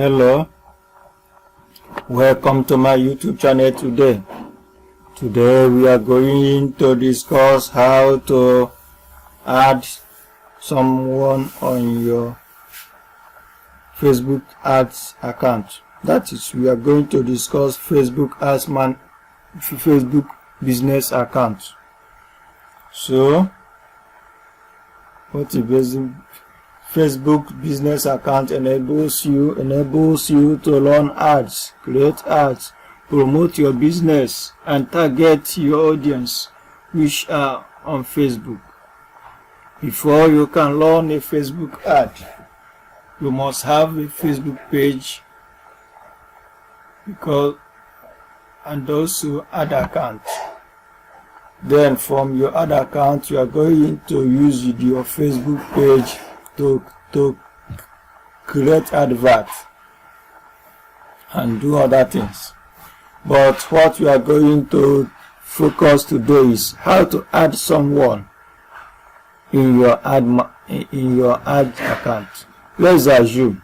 Hello, welcome to my YouTube channel today. Today we are going to discuss how to add someone on your Facebook ads account. That is, we are going to discuss Facebook business account. So, what is Facebook business account enables you to run ads, create ads, promote your business, and target your audience which are on Facebook. Before you can run a Facebook ad, you must have a Facebook page and also ad account. Then from your ad account, you are going to use your Facebook page to create adverts and do other things. But what we are going to focus today is how to add someone in your ad account. Let's assume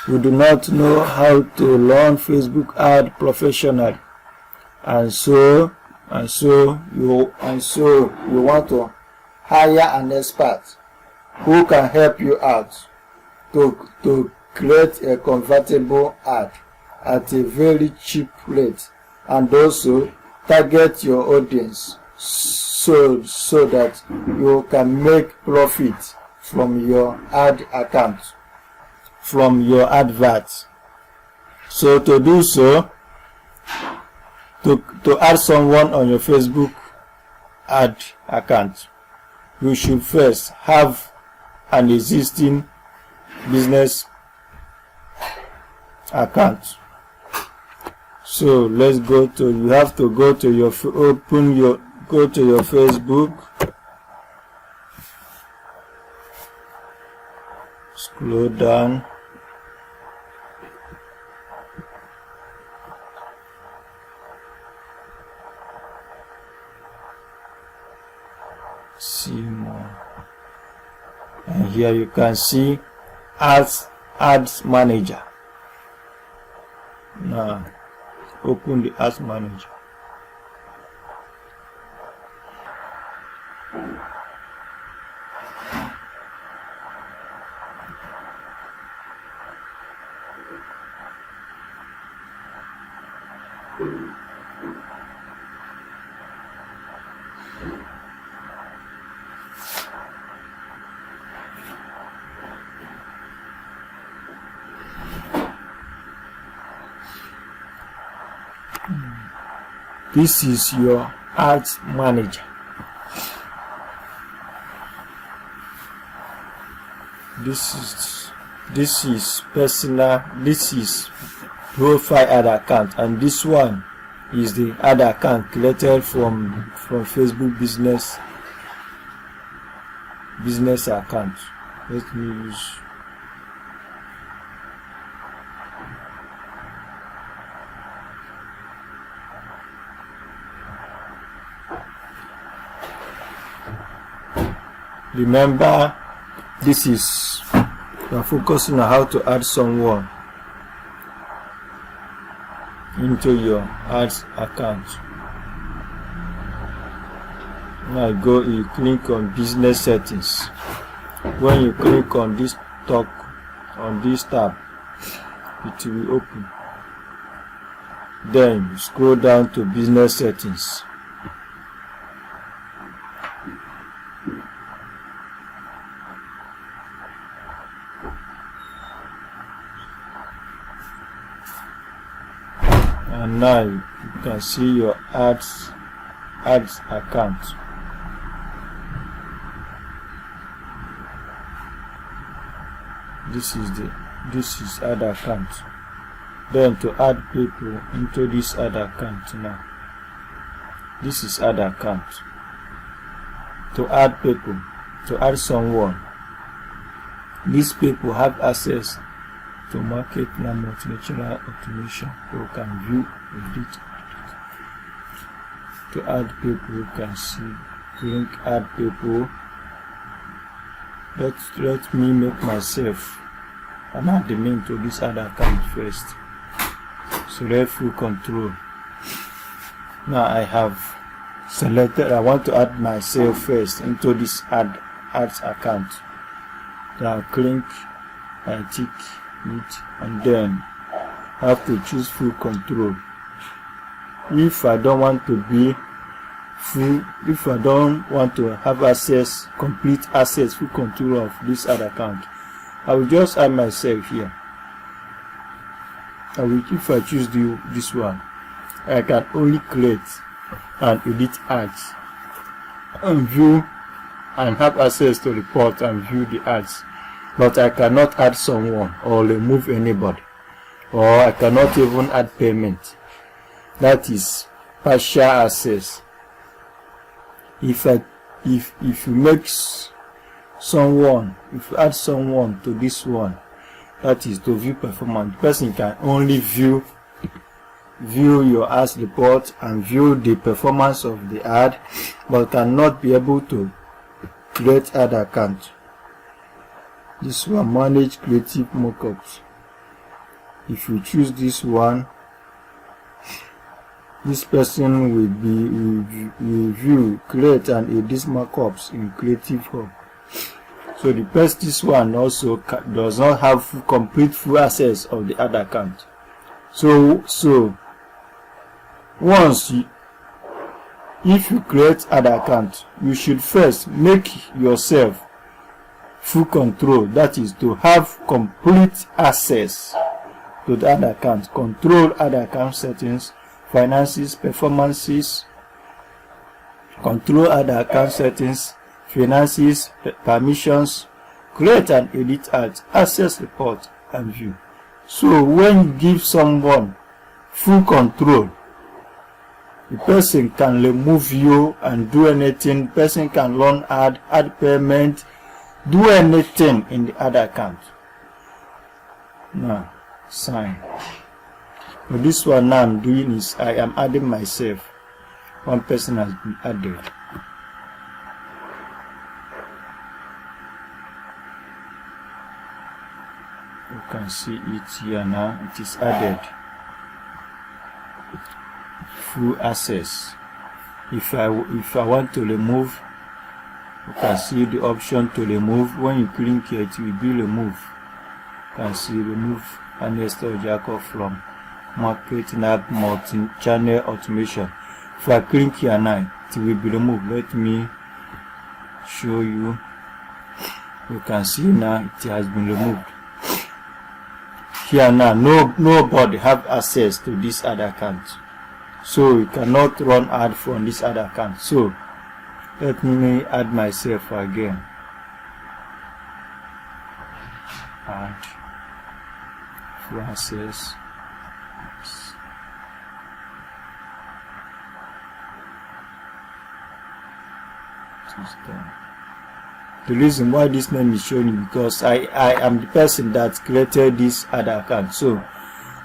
you do not know how to run Facebook ad professionally, and so you want to hire an expert who can help you out to create a convertible ad at a very cheap rate, and also target your audience so that you can make profit from your ad account, from your adverts. So to do so, to add someone on your Facebook ad account, you should first have an existing business account. So let's go to your Facebook, scroll down, see more, and here you can see ads manager. Now open the ads manager. This is your ads manager. This is personal, this is profile ad account, and this one is the ad account created from Facebook business account. Let me use remember, this is we are focusing on how to add someone into your ads account. Now you click on business settings. When you click on this tab, it will be open. Then you scroll down to business settings. And now you can see your ads account. This is ad account. Then to add people into this ad account, now this is ad account. To add people, to add someone, these people have access to market and multinational automation. You can view it. To add people, you can see link add people. Let me make myself and add the name to this other account first. Select full control. Now I have selected, I want to add myself first into this ads account. So I'll click, I tick it, and then I have to choose full control. If I don't want to be full, if I don't want to have access, complete access, full control of this other account, I will just add myself here. If I choose this one, I can only create and edit ads and view and have access to report and view the ads, but I cannot add someone or remove anybody, or I cannot even add payment. That is partial access. If you make someone, if you add someone to this one, that is to view performance, the person can only view your ads report and view the performance of the ad, but cannot be able to create ad account. This one, manage creative mockups. If you choose this one, this person will view, create and edit markups in Creative Hub. So this one also does not have complete full access of the ad account. So if you create ad account, you should first make yourself full control, that is to have complete access to the ad account, control ad account settings, finances, performances, control ad account settings, finances, permissions, create and edit ads, access report and view. So when you give someone full control, the person can remove you and do anything. The person can run add payment, do anything in the ad account. Now sign. But this one now I'm doing is I am adding myself. One person has been added. You can see it here now. It is added. Full access. If I want to remove, you can see the option to remove. When you click here, it will be removed. You can see remove Ernest or Jacob from marketing app multi-channel automation. If I click here now, it will be removed. Let me show you. You can see now it has been removed. Here now, nobody have access to this other account, so you cannot run ad from this other account. So let me add myself again. Add full access. The reason why this name is showing you, because I am the person that created this other account. So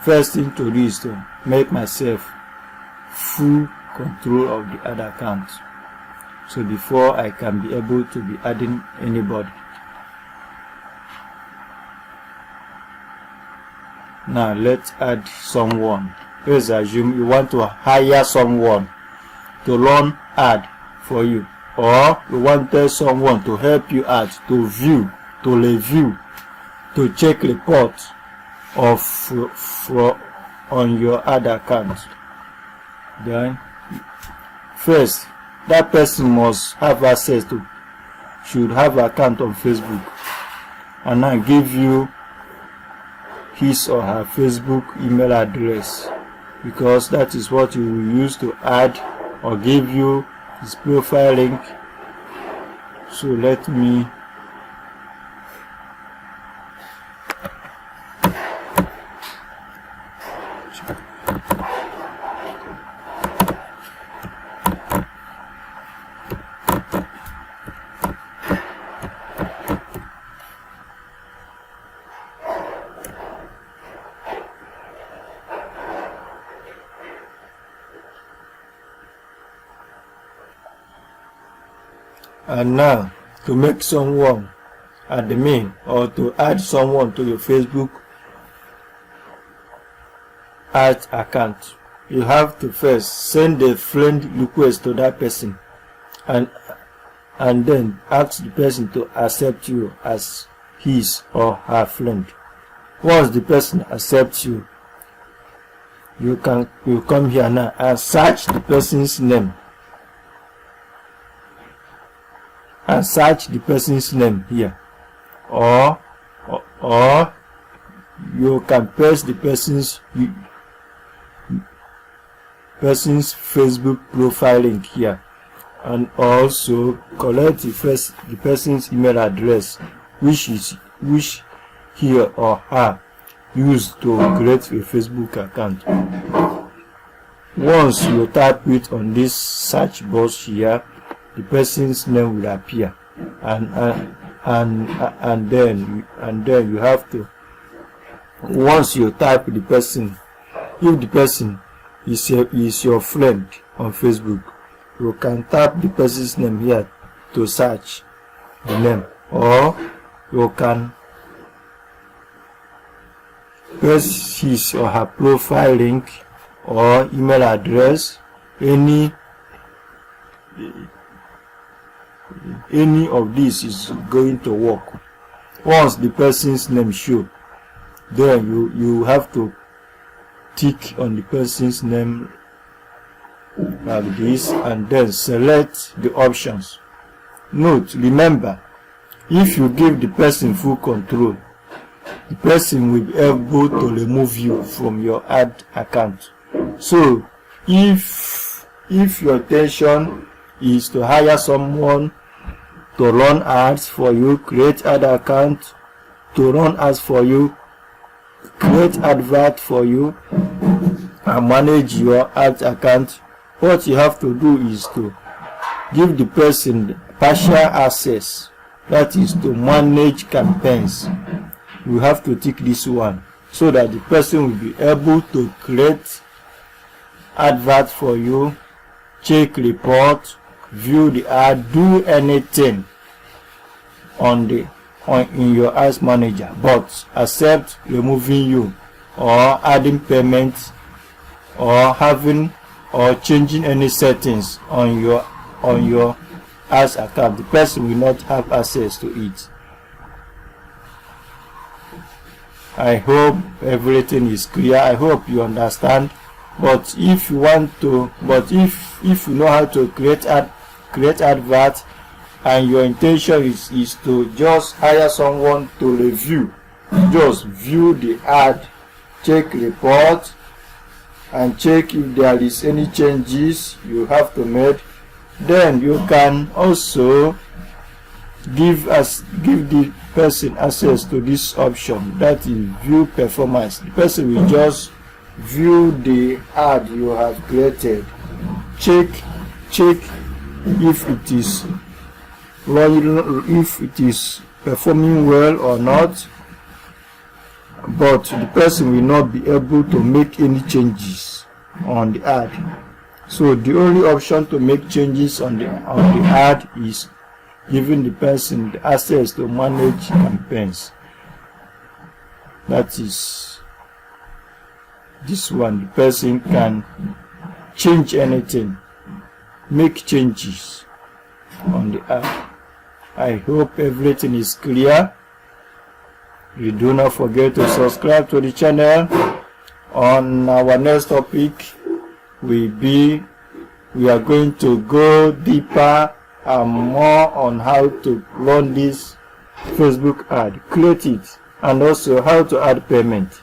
first thing to do is to make myself full control of the other account, so before I can be able to be adding anybody. Now let's add someone. Let's assume you want to hire someone to run ad for you, or you wanted someone to help you out, to view, to review, to check reports on your other account. Then first, that person must have access to, should have an account on Facebook, and I give you his or her Facebook email address, because that is what you will use to add, or give you his profile link. So let me and now to make someone admin or to add someone to your Facebook art account, you have to first send a friend request to that person and then ask the person to accept you as his or her friend. Once the person accepts you, you come here now and search the person's name. And search the person's name here. Or you can paste the person's Facebook profile link here, and also collect the person's email address, which he or her used to create a Facebook account. Once you type it on this search box here, the person's name will appear, and then you have to, once you type the person, if the person is your friend on Facebook, you can tap the person's name here to search the name, or you can paste his or her profile link or email address. Any of this is going to work. Once the person's name show, then you have to tick on the person's name like this, and then select the options. Note, remember, if you give the person full control, the person will be able to remove you from your ad account. So if your intention is to hire someone to run ads for you, create ad account to run ads for you, create advert for you, and manage your ad account, what you have to do is to give the person partial access, that is to manage campaigns. You have to tick this one so that the person will be able to create advert for you, check report, view the ad, do anything in your ads manager, but except removing you or adding payments or having or changing any settings on your ads account. The person will not have access to it. I hope everything is clear. I hope you understand. But if you want to, if you know how to create advert, and your intention is to just hire someone to review, just view the ad, check report, and check if there is any changes you have to make, then you can also give the person access to this option, that is view performance. The person will just view the ad you have created, check if it is performing well or not, but the person will not be able to make any changes on the ad. So the only option to make changes on the ad is giving the person the access to manage campaigns. That is this one. The person can change anything, make changes on the ad. I hope everything is clear. You do not forget to subscribe to the channel. On our next topic we are going to go deeper and more on how to run this Facebook ad, create it, and also how to add payment.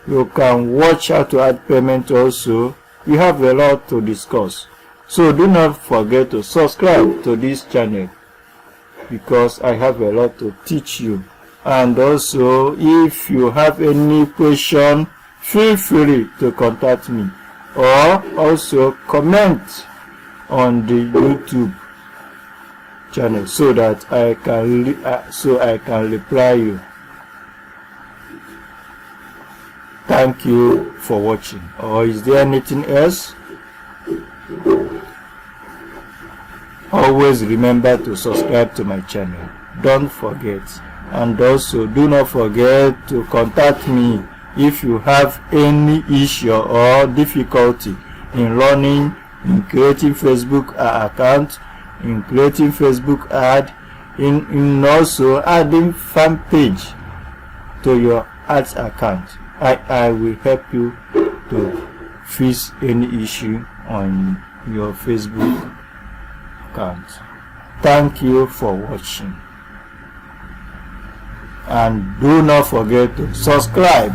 You can watch how to add payment also. We have a lot to discuss. So do not forget to subscribe to this channel, because I have a lot to teach you. And also, if you have any question, feel free to contact me, or also comment on the YouTube channel so that I can reply you. Thank you for watching. Or is there anything else? Always remember to subscribe to my channel. Don't forget. And also do not forget to contact me if you have any issue or difficulty in running, in creating Facebook account, in creating Facebook ad, in also adding fan page to your ads account. I will help you to fix any issue on your Facebook account. Thank you for watching, and do not forget to subscribe.